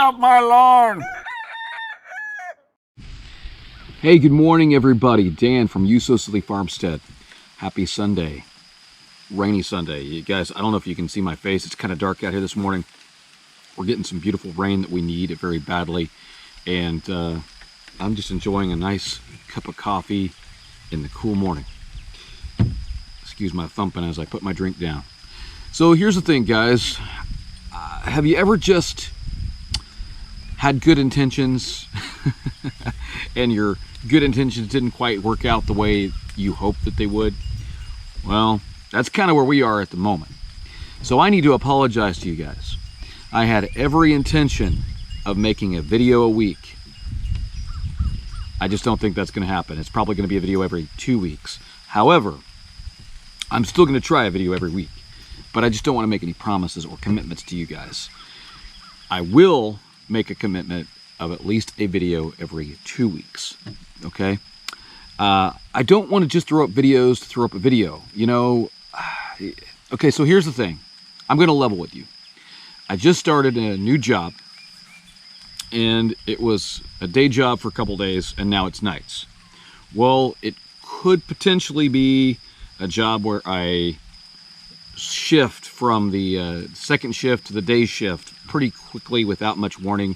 off my lawn! Hey, good morning, everybody. Dan from Ewe So Silly Farmstead. Happy Sunday. Rainy Sunday. You guys, I don't know if you can see my face. It's kind of dark out here this morning. We're getting some beautiful rain that we need it very badly. And I'm just enjoying a nice cup of coffee in the cool morning. Excuse my thumping as I put my drink down. So here's the thing, guys. Have you ever just had good intentions and your good intentions didn't quite work out the way you hoped that they would? Well, that's kind of where we are at the moment. So I need to apologize to you guys. I had every intention of making a video a week. I just don't think that's going to happen. It's probably going to be a video every 2 weeks. However, I'm still going to try a video every week, but I just don't want to make any promises or commitments to you guys. I will make a commitment of at least a video every 2 weeks, okay? I don't want to just throw up videos to throw up a video, you know. Okay, so here's the thing. I'm going to level with you. I just started a new job, and it was a day job for a couple days, and now it's nights. Well, it could potentially be a job where I shift from the second shift to the day shift pretty quickly without much warning.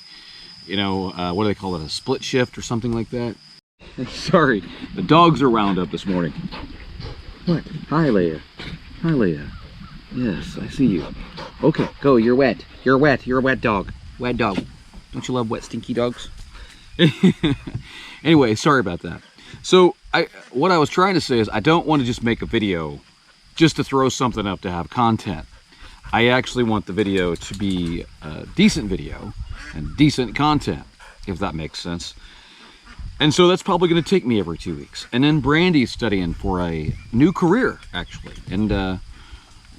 You know, what do they call it, a split shift or something like that? Sorry, the dogs are wound up this morning. What? Hi, Leia. Hi, Leia. Yes, I see you. Okay, go, you're wet. You're wet. You're a wet dog. Wet dog. Don't you love wet, stinky dogs? Anyway, sorry about that. So, what I was trying to say is I don't want to just make a video just to throw something up to have content. I actually want the video to be a decent video and decent content, if that makes sense. And so that's probably going to take me every 2 weeks. And then Brandy's studying for a new career, actually. And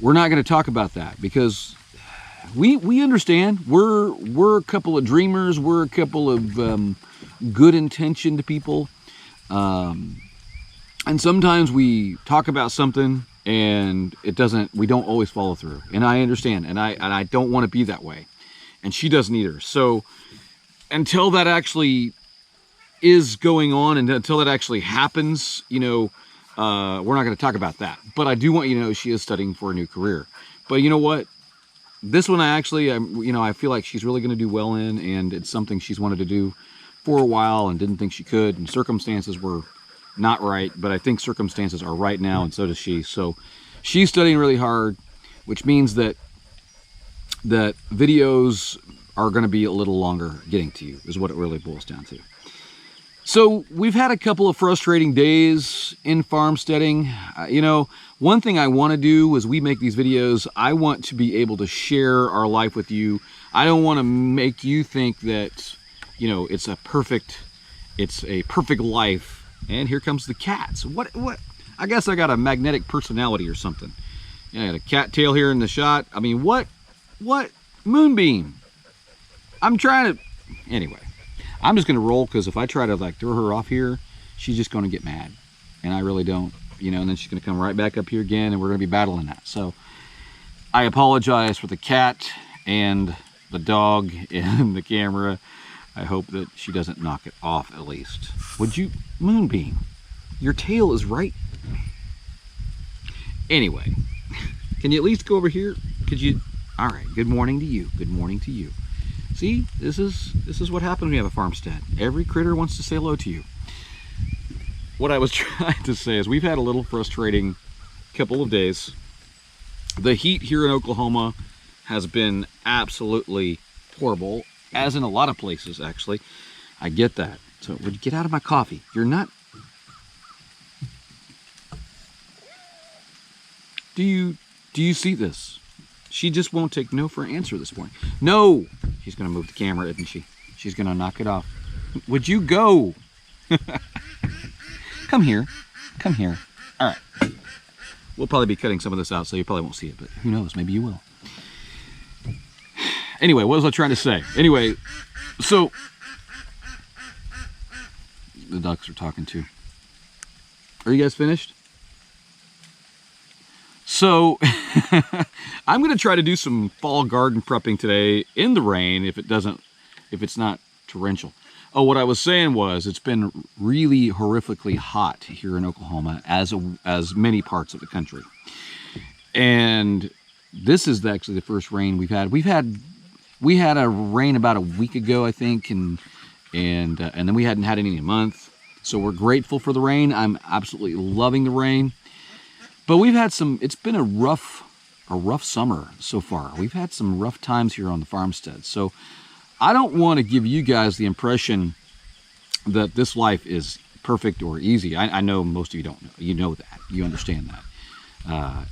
we're not going to talk about that because we understand. We're a couple of dreamers. We're a couple of good-intentioned people. And sometimes we talk about something and we don't always follow through. And I understand, and I don't want to be that way. And she doesn't either. So until that actually is going on and until that actually happens, you know, we're not going to talk about that. But I do want you to know she is studying for a new career. But you know what? This one I feel like she's really going to do well in, and it's something she's wanted to do for a while and didn't think she could, and circumstances were not right, but I think circumstances are right now, and so does she. So she's studying really hard, which means that videos are going to be a little longer getting to you, is what it really boils down to. So we've had a couple of frustrating days in farmsteading. You know, one thing I want to do is we make these videos, I want to be able to share our life with you. I don't want to make you think that, you know, it's a perfect life. And here comes the cats. What? I guess I got a magnetic personality or something. Yeah, I got a cat tail here in the shot. I mean, what? Moonbeam. I'm trying to, anyway. I'm just going to roll because if I try to like throw her off here, she's just going to get mad. And I really don't, you know, and then she's going to come right back up here again and we're going to be battling that. So I apologize for the cat and the dog and the camera. I hope that she doesn't knock it off at least. Would you, Moonbeam? Your tail is right. Anyway, can you at least go over here? Could you? All right, good morning to you. Good morning to you. See, this is what happens when you have a farmstead. Every critter wants to say hello to you. What I was trying to say is we've had a little frustrating couple of days. The heat here in Oklahoma has been absolutely horrible, as in a lot of places, actually. I get that. So, would you get out of my coffee? You're not... Do you see this? She just won't take no for an answer this morning. No! She's going to move the camera, isn't she? She's going to knock it off. Would you go? Come here. Come here. All right. We'll probably be cutting some of this out, so you probably won't see it, but who knows? Maybe you will. Anyway, what was I trying to say? Anyway, so the ducks are talking too. Are you guys finished? So I'm going to try to do some fall garden prepping today in the rain if it doesn't if it's not torrential. Oh, what I was saying was it's been really horrifically hot here in Oklahoma, as many parts of the country. And this is actually the first rain we've had. We had a rain about a week ago, I think, and then we hadn't had any in a month. So we're grateful for the rain. I'm absolutely loving the rain. But we've had it's been a rough summer so far. We've had some rough times here on the farmstead. So I don't want to give you guys the impression that this life is perfect or easy. I know most of you don't know. You know that. You understand that.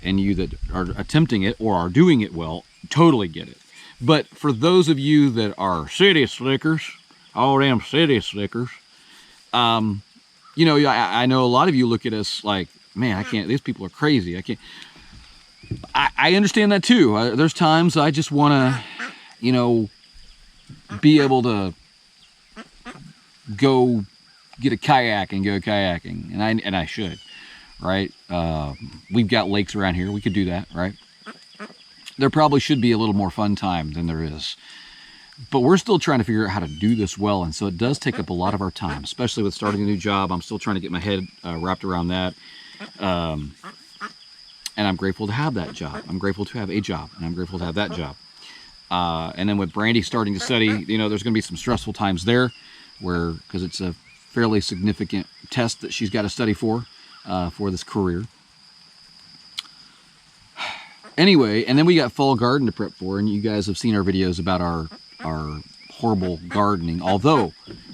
And you that are attempting it or are doing it well, totally get it. But for those of you that are city slickers, all them city slickers, you know, I know a lot of you look at us like, man, I can't, these people are crazy. I can't. I understand that too. There's times I just want to, you know, be able to go get a kayak and go kayaking, and I should, right? We've got lakes around here. We could do that, right? There probably should be a little more fun time than there is. But we're still trying to figure out how to do this well, and so it does take up a lot of our time, especially with starting a new job. I'm still trying to get my head wrapped around that. And I'm grateful to have that job. I'm grateful to have a job, and I'm grateful to have that job. And then with Brandy starting to study, you know, there's going to be some stressful times there, because it's a fairly significant test that she's got to study for this career. Anyway, and then we got fall garden to prep for, and you guys have seen our videos about our horrible gardening. Although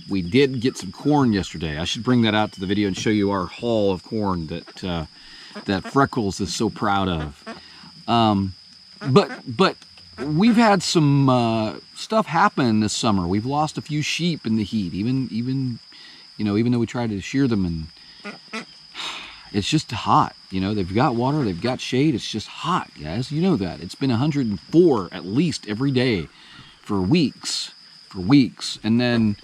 we did get some corn yesterday. I should bring that out to the video and show you our haul of corn that Freckles is so proud of. But we've had some stuff happen this summer. We've lost a few sheep in the heat, even you know, even though we tried to shear them, and it's just hot. You know, they've got water, they've got shade. It's just hot, guys. You know that. It's been 104 at least every day for weeks. And then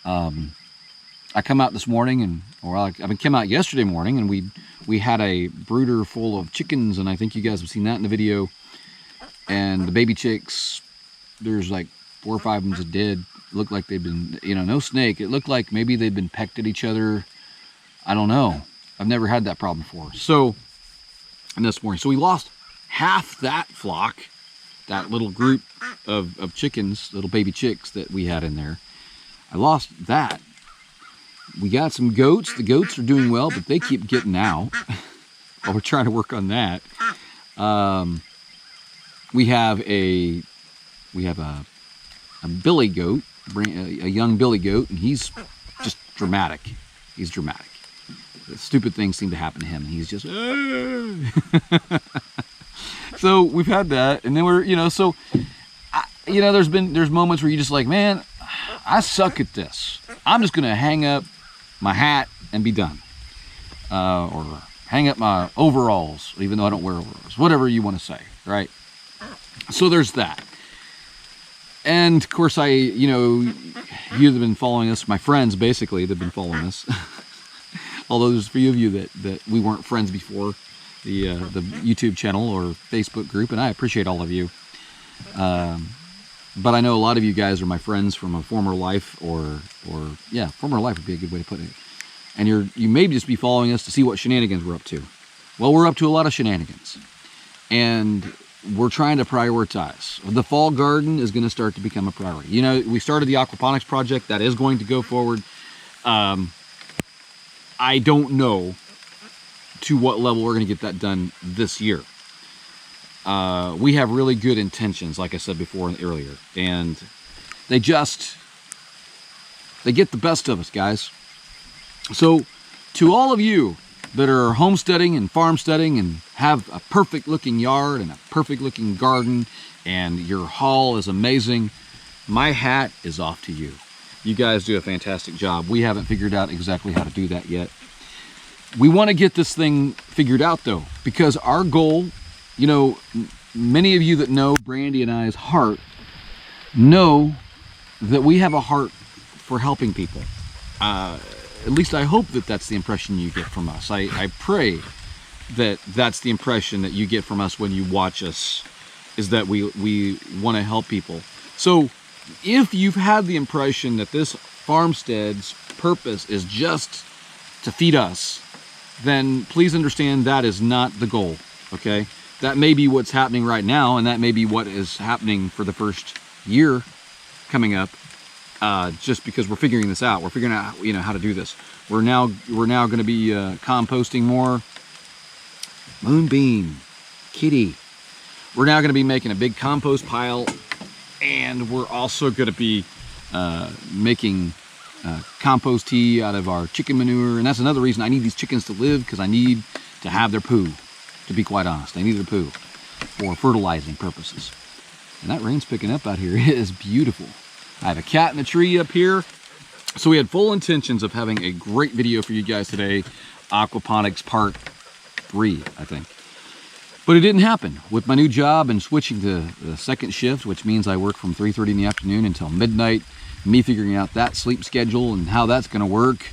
I come out this morning, I came out yesterday morning, and we had a brooder full of chickens, and I think you guys have seen that in the video. And the baby chicks, there's like 4 or 5 of them dead. Looked like they've been, you know, no snake. It looked like maybe they'd been pecked at each other. I don't know. I've never had that problem before. And this morning, so we lost half that flock, that little group of chickens, little baby chicks that we had in there. I lost that. We got some goats. The goats are doing well, but they keep getting out. Well, we're trying to work on that. We have a billy goat, a young billy goat, and he's just dramatic. He's dramatic. Stupid things seem to happen to him, and he's just so we've had that, and then we're, you know, so you know, there's moments where you're just like, man, I suck at this. I'm just gonna hang up my hat and be done, or hang up my overalls, even though I don't wear overalls, whatever you want to say, right? So there's that. And of course, you know, you have been following us, my friends basically, they've been following us. Although there's a few of you that we weren't friends before the YouTube channel or Facebook group, and I appreciate all of you. But I know a lot of you guys are my friends from a former life, or yeah, former life would be a good way to put it. And you may just be following us to see what shenanigans we're up to. Well, we're up to a lot of shenanigans, and we're trying to prioritize. The fall garden is going to start to become a priority. You know, we started the aquaponics project. That is going to go forward. I don't know to what level we're going to get that done this year. We have really good intentions, like I said before and earlier, and they get the best of us, guys. So to all of you that are homesteading and farmsteading and have a perfect looking yard and a perfect looking garden, and your haul is amazing, my hat is off to you. You guys do a fantastic job. We haven't figured out exactly how to do that yet. We want to get this thing figured out, though, because our goal, you know, many of you that know Brandy and I's heart know that we have a heart for helping people. At least I hope that that's the impression you get from us. I pray that that's the impression that you get from us when you watch us, is that we want to help people. So If you've had the impression that this farmstead's purpose is just to feed us, then please understand that is not the goal, okay? That may be what's happening right now, and that may be what is happening for the first year coming up, just because we're figuring this out. We're figuring out, you know, how to do this. We're now going to be composting more. Moonbeam, kitty. We're now going to be making a big compost pile, and we're also going to be making compost tea out of our chicken manure. And that's another reason I need these chickens to live, because I need to have their poo, to be quite honest. I need their poo for fertilizing purposes. And that rain's picking up out here. It is beautiful. I have a cat in the tree up here. So we had full intentions of having a great video for you guys today. Aquaponics part 3, I think. But it didn't happen. With my new job and switching to the second shift, which means I work from 3:30 in the afternoon until midnight, me figuring out that sleep schedule and how that's going to work,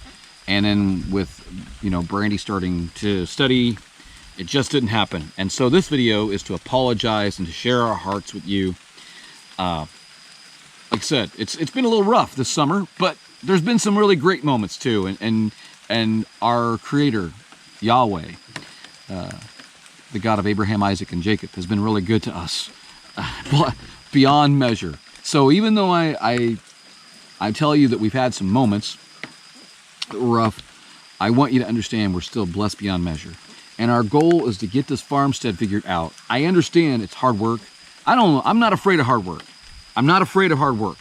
and then with, you know, Brandy starting to study, it just didn't happen. And so this video is to apologize and to share our hearts with you. Like I said, it's been a little rough this summer, but there's been some really great moments too. And our Creator, Yahweh, the God of Abraham, Isaac, and Jacob, has been really good to us, beyond measure. So even though I tell you that we've had some moments that were rough, I want you to understand we're still blessed beyond measure. And our goal is to get this farmstead figured out. I understand it's hard work. I'm not afraid of hard work. I'm not afraid of hard work.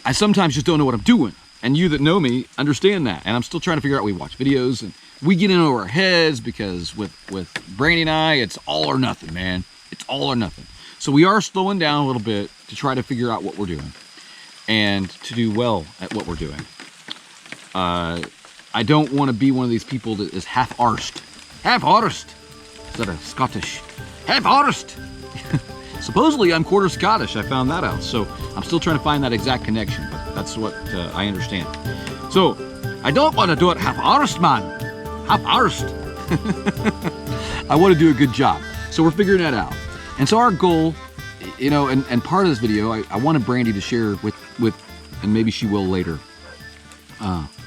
I sometimes just don't know what I'm doing. And you that know me understand that. And I'm still trying to figure out. We watch videos and we get into our heads, because with Brandy and I, it's all or nothing, man. It's all or nothing. So we are slowing down a little bit to try to figure out what we're doing and to do well at what we're doing. I don't want to be one of these people that is half-arsed. Half-arsed. Is that a Scottish? Half-arsed. Supposedly I'm quarter Scottish. I found that out. So I'm still trying to find that exact connection, but that's what I understand. So I don't want to do it half-arsed, man. Half-arsed. I want to do a good job. So we're figuring that out. And so our goal, you know, and part of this video, I wanted Brandy to share with, and maybe she will later.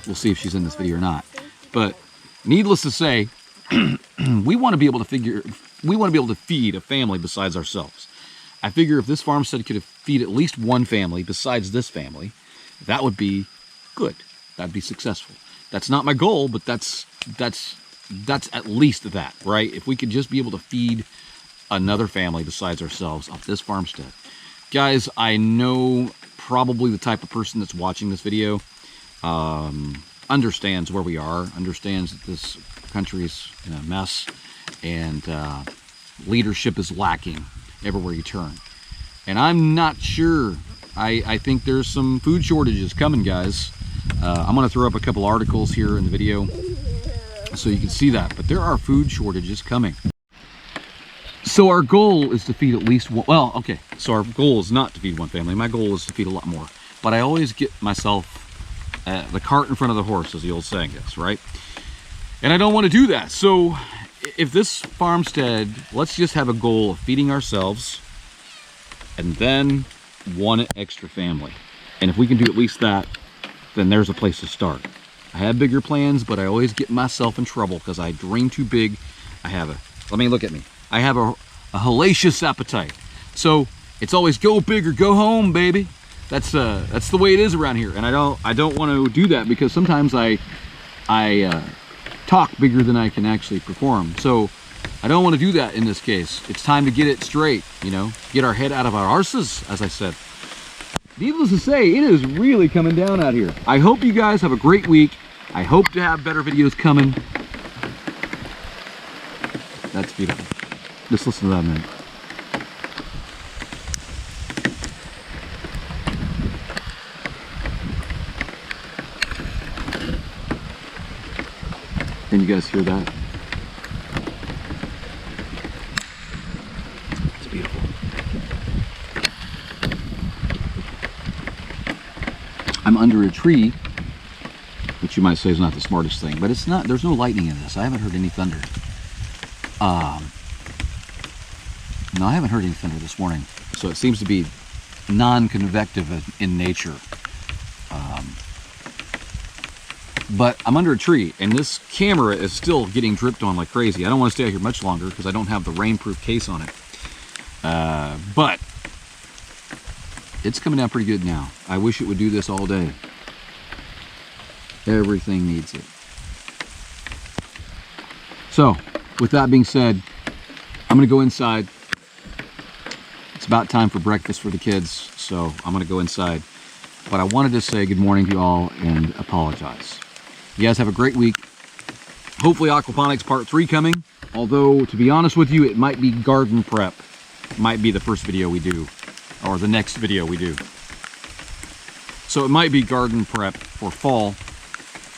We'll see if she's in this video or not. But needless to say, we want to be able to feed a family besides ourselves. I figure if this farmstead could feed at least one family besides this family, that would be good. That'd be successful. That's not my goal, but that's at least that, right? If we could just be able to feed another family besides ourselves off this farmstead. Guys, I know probably the type of person that's watching this video understands where we are, understands that this country is in a mess, and leadership is lacking everywhere you turn. And I'm not sure. I think there's some food shortages coming, guys. I'm going to throw up a couple articles here in the video so you can see that. But there are food shortages coming. So our goal is to feed at least one. Well, okay. So our goal is not to feed one family. My goal is to feed a lot more. But I always get myself the cart in front of the horse, as the old saying is, right? And I don't want to do that. So if this farmstead, let's just have a goal of feeding ourselves and then one extra family. And if we can do at least that, then there's a place to start. I have bigger plans, but I always get myself in trouble because I dream too big. Let me look at me. I have a hellacious appetite. So it's always go big or go home, baby. That's the way it is around here. And I don't want to do that, because sometimes I talk bigger than I can actually perform. So I don't want to do that in this case. It's time to get it straight, you know, get our head out of our arses, as I said. Needless to say, it is really coming down out here. I hope you guys have a great week. I hope to have better videos coming. That's beautiful. Just listen to that, man. Can you guys hear that? It's beautiful. I'm under a tree, which you might say is not the smartest thing, but it's not. There's no lightning in this. I haven't heard any thunder. No, I haven't heard any thunder this morning, so it seems to be non-convective in nature. But I'm under a tree, and this camera is still getting dripped on like crazy. I don't want to stay out here much longer because I don't have the rainproof case on it. But it's coming down pretty good now. I wish it would do this all day. Everything needs it. So, with that being said, I'm going to go inside. It's about time for breakfast for the kids, so I'm going to go inside. But I wanted to say good morning to you all and apologize. You guys have a great week. Hopefully aquaponics part 3 coming. Although, to be honest with you, it might be garden prep. Might be the first video we do, or the next video we do. So it might be garden prep for fall.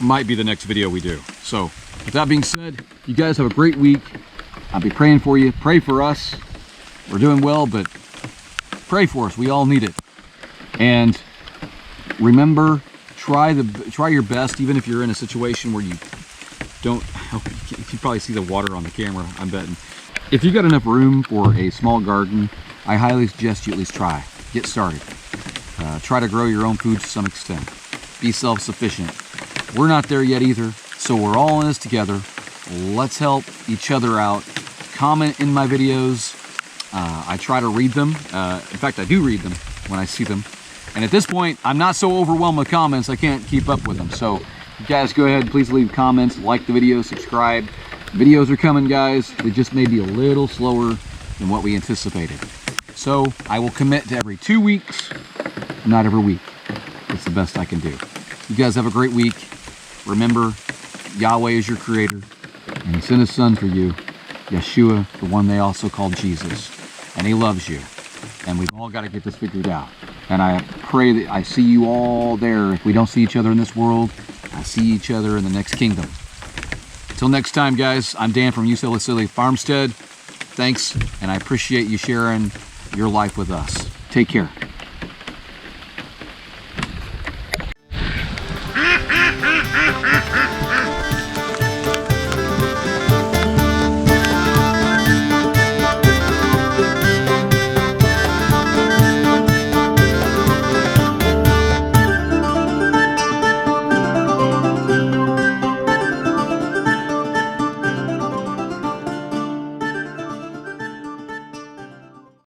Might be the next video we do. So with that being said, you guys have a great week. I'll be praying for you. Pray for us. We're doing well, but pray for us. We all need it. And remember, try your best, even if you're in a situation where you don't. You probably see the water on the camera, I'm betting. If you got enough room for a small garden, I highly suggest you at least try. Get started. Try to grow your own food to some extent. Be self-sufficient. We're not there yet either, so we're all in this together. Let's help each other out. Comment in my videos. I try to read them. In fact, I do read them when I see them. And at this point, I'm not so overwhelmed with comments, I can't keep up with them. So you guys go ahead, please leave comments, like the video, subscribe. Videos are coming, guys. They just may be a little slower than what we anticipated. So I will commit to every 2 weeks, not every week. It's the best I can do. You guys have a great week. Remember, Yahweh is your creator, and he sent his son for you, Yeshua, the one they also called Jesus. And he loves you. And we've all got to get this figured out. And I pray that I see you all there. If we don't see each other in this world, I see each other in the next kingdom. Until next time, guys, I'm Dan from Ewe So Silly Farmstead. Thanks, and I appreciate you sharing your life with us. Take care.